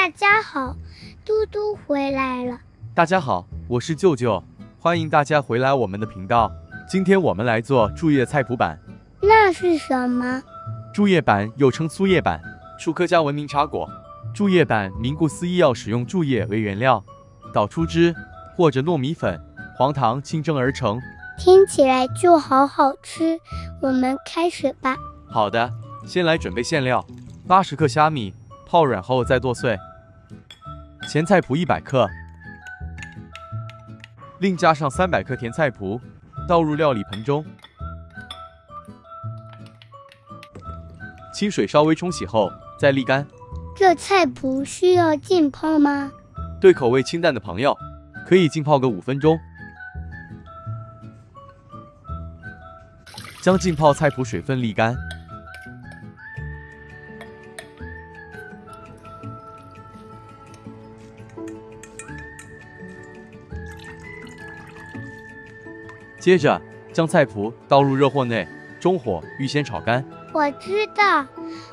大家好，嘟嘟回来了。大家好，我是舅舅，欢迎大家回来我们的频道。今天我们来做柱叶菜谱板。那是什么？柱叶板又称粗叶板，树科家闻名茶果。柱叶板名顾思义，要使用柱叶为原料，捣出汁或者糯米粉、黄糖清蒸而成。听起来就好好吃，我们开始吧。好的，先来准备馅料：80克虾米，泡软后再剁碎；咸菜脯100克，另加上300克甜菜脯，倒入料理盆中。清水稍微冲洗后再沥干。这菜脯需要浸泡吗？对口味清淡的朋友，可以浸泡个5分钟。将浸泡菜脯水分沥干。接着将菜脯倒入热锅内，中火预先炒干。我知道，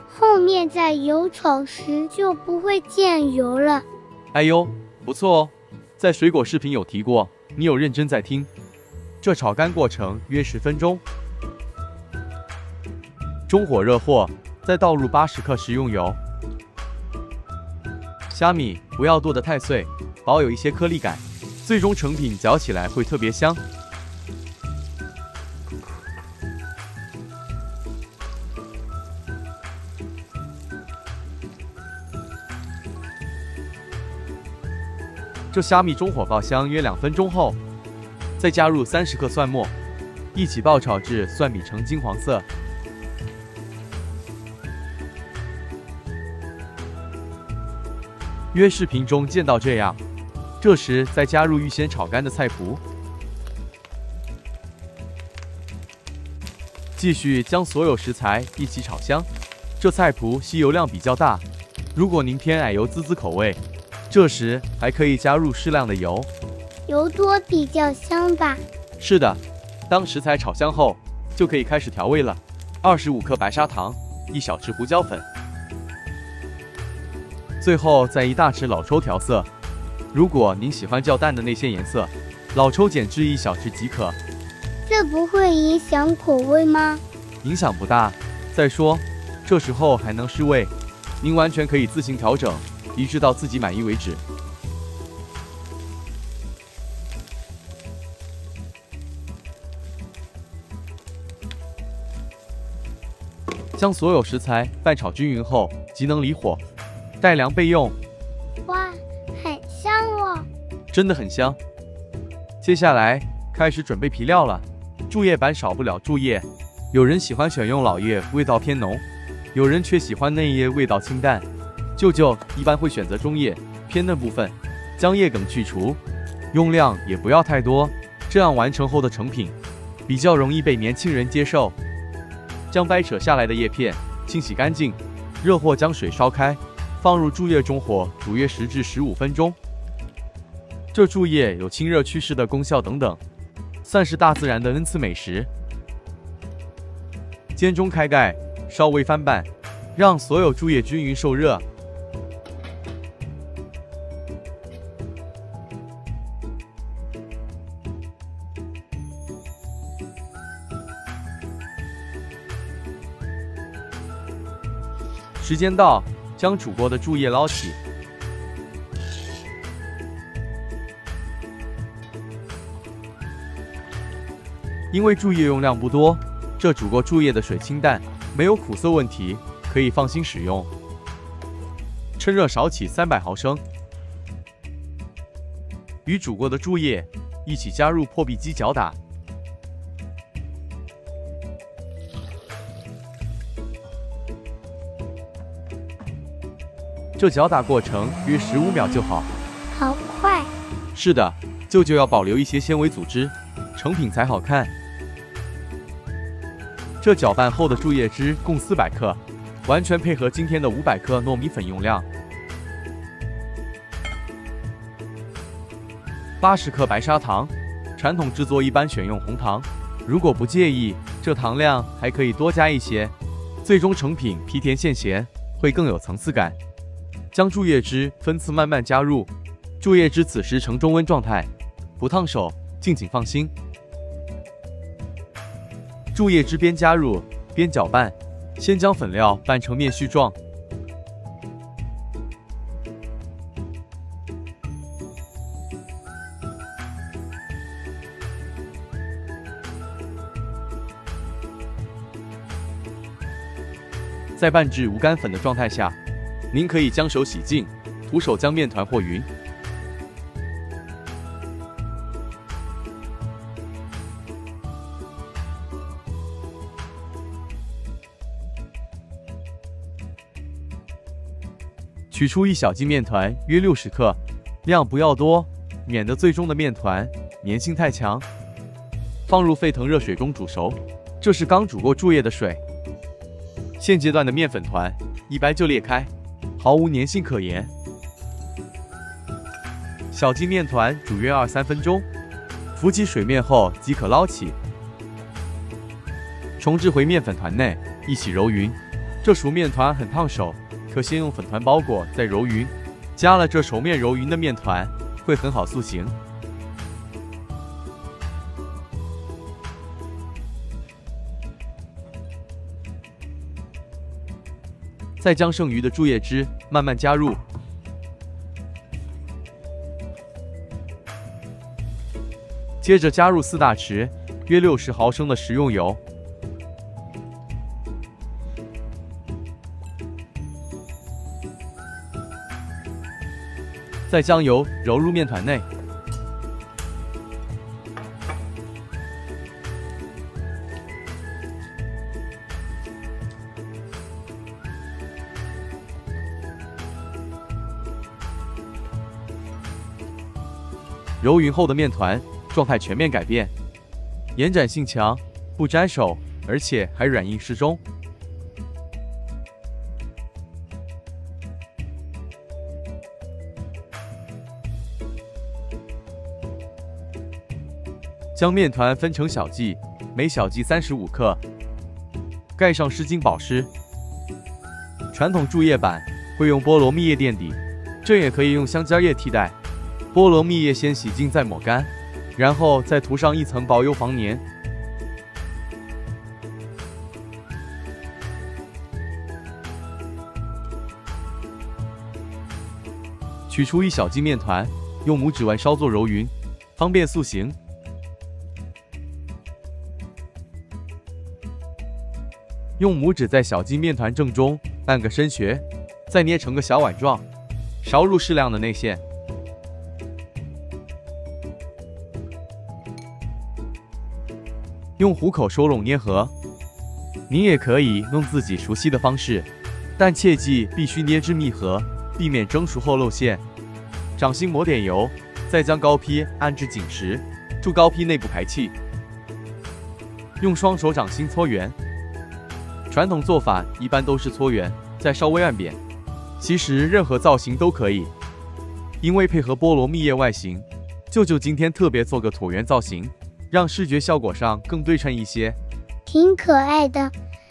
后面在油炒时就不会溅油了。哎呦，不错哦，在水果视频有提过，你有认真在听。这炒干过程约10分钟。中火热货，再倒入80克食用油。虾米不要剁得太碎，保有一些颗粒感，最终成品嚼起来会特别香。这虾米中火爆香约2分钟后，再加入30克蒜末，一起爆炒至蒜米呈金黄色。约视频中见到这样，这时再加入预先炒干的菜脯，继续将所有食材一起炒香。这菜脯吸油量比较大，如果您偏爱油滋滋口味，这时还可以加入适量的油，油多比较香吧？是的，当食材炒香后，就可以开始调味了。25克白砂糖，1小匙胡椒粉，最后再1大匙老抽调色。如果您喜欢较淡的那些颜色，老抽减至1小匙即可。这不会影响口味吗？影响不大。再说，这时候还能试味，您完全可以自行调整，一致到自己满意为止。将所有食材拌炒均匀后，即能离火，待凉备用。哇，很香哦！真的很香。接下来开始准备皮料了。柱叶板少不了柱叶，有人喜欢选用老叶，味道偏浓；有人却喜欢嫩叶，味道清淡。舅舅一般会选择中叶偏嫩部分，将叶梗去除，用量也不要太多，这样完成后的成品比较容易被年轻人接受。将掰扯下来的叶片清洗干净，热或将水烧开，放入柱叶中火煮约10至15分钟。这柱叶有清热祛湿的功效等等，算是大自然的恩赐美食。煎中开盖，稍微翻拌，让所有柱叶均匀受热。时间到，将煮过的柱叶捞起。因为柱叶用量不多，这煮过柱叶的水清淡，没有苦涩问题，可以放心使用。趁热少起300毫升，与煮过的柱叶一起加入破壁机搅打。这搅打过程约15秒就好。好快。是的，舅舅要保留一些纤维组织，成品才好看。这搅拌后的柱叶汁共400克，完全配合今天的500克糯米粉用量。80克白砂糖，传统制作一般选用红糖，如果不介意，这糖量还可以多加一些，最终成品皮甜馅咸，会更有层次感。将注液汁分次慢慢加入，注液汁此时呈中温状态，不烫手，敬请放心。注液汁边加入边搅拌，先将粉料拌成面絮状。在拌至无干粉的状态下，您可以将手洗净，徒手将面团和匀。取出1小斤面团，约60克，量不要多，免得最终的面团粘性太强。放入沸腾热水中煮熟，这是刚煮过注液的水。现阶段的面粉团一掰就裂开，毫无粘性可言。小鸡面团煮约2-3分钟，浮起水面后即可捞起，重置回面粉团内，一起揉匀。这熟面团很烫手，可先用粉团包裹再揉匀。加了这熟面揉匀的面团，会很好塑形。再将剩余的注液汁慢慢加入，接着加入4大匙约60毫升的食用油，再将油揉入面团内。揉匀后的面团状态全面改变，延展性强，不粘手，而且还软硬适中。将面团分成小剂，每小剂35克，盖上湿巾保湿。传统注液板会用菠萝蜜液垫底，这也可以用香蕉叶替代。菠萝蜜液先洗净再抹干，然后再涂上1层薄油防粘。取出1小斤面团，用拇指腕稍作揉匀，方便塑形。用拇指在小鸡面团正中按个深穴，再捏成个小碗状，勺入适量的内馅。用虎口收拢捏合，您也可以用自己熟悉的方式，但切记必须捏至密合，避免蒸熟后露馅。掌心抹点油，再将膏坯按至紧实，助膏坯内部排气。用双手掌心搓圆，传统做法一般都是搓圆，再稍微按扁，其实任何造型都可以。因为配合菠萝蜜液外形，舅舅今天特别做个椭圆造型，让视觉效果上更对称一些。挺可爱的，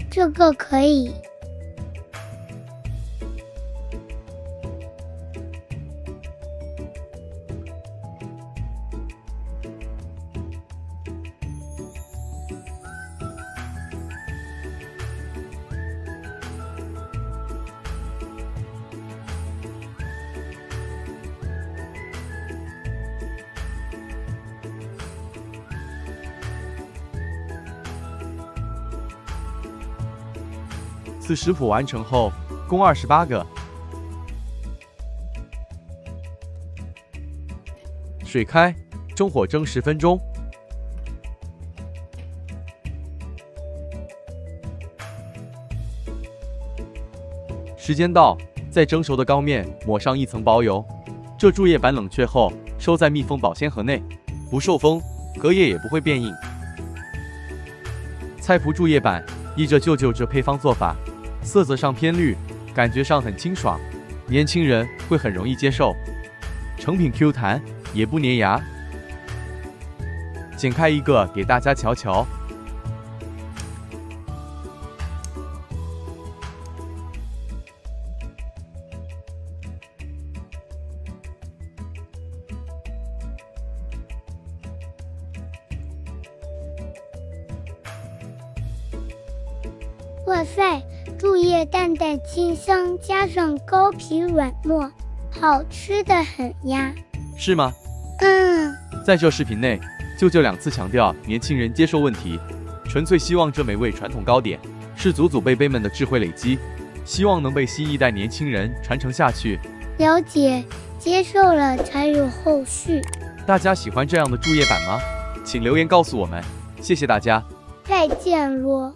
这个可以。此食谱完成后，共28个。水开，中火蒸10分钟。时间到，在蒸熟的糕面抹上1层薄油。这注液板冷却后，收在密封保鲜盒内，不受风，隔夜也不会变硬。菜谱注液板依着舅舅这配方做法，色泽上偏绿，感觉上很清爽，年轻人会很容易接受。成品 Q 弹，也不粘牙。剪开一个给大家瞧瞧。哇塞，柱叶淡淡清香，加上高皮软糯，好吃的很呀。是吗？在这视频内，舅舅2次强调年轻人接受问题，纯粹希望这美味传统糕点是祖祖辈辈们的智慧累积，希望能被新一代年轻人传承下去。了解，接受了才有后续。大家喜欢这样的柱叶版吗？请留言告诉我们，谢谢大家。再见咯。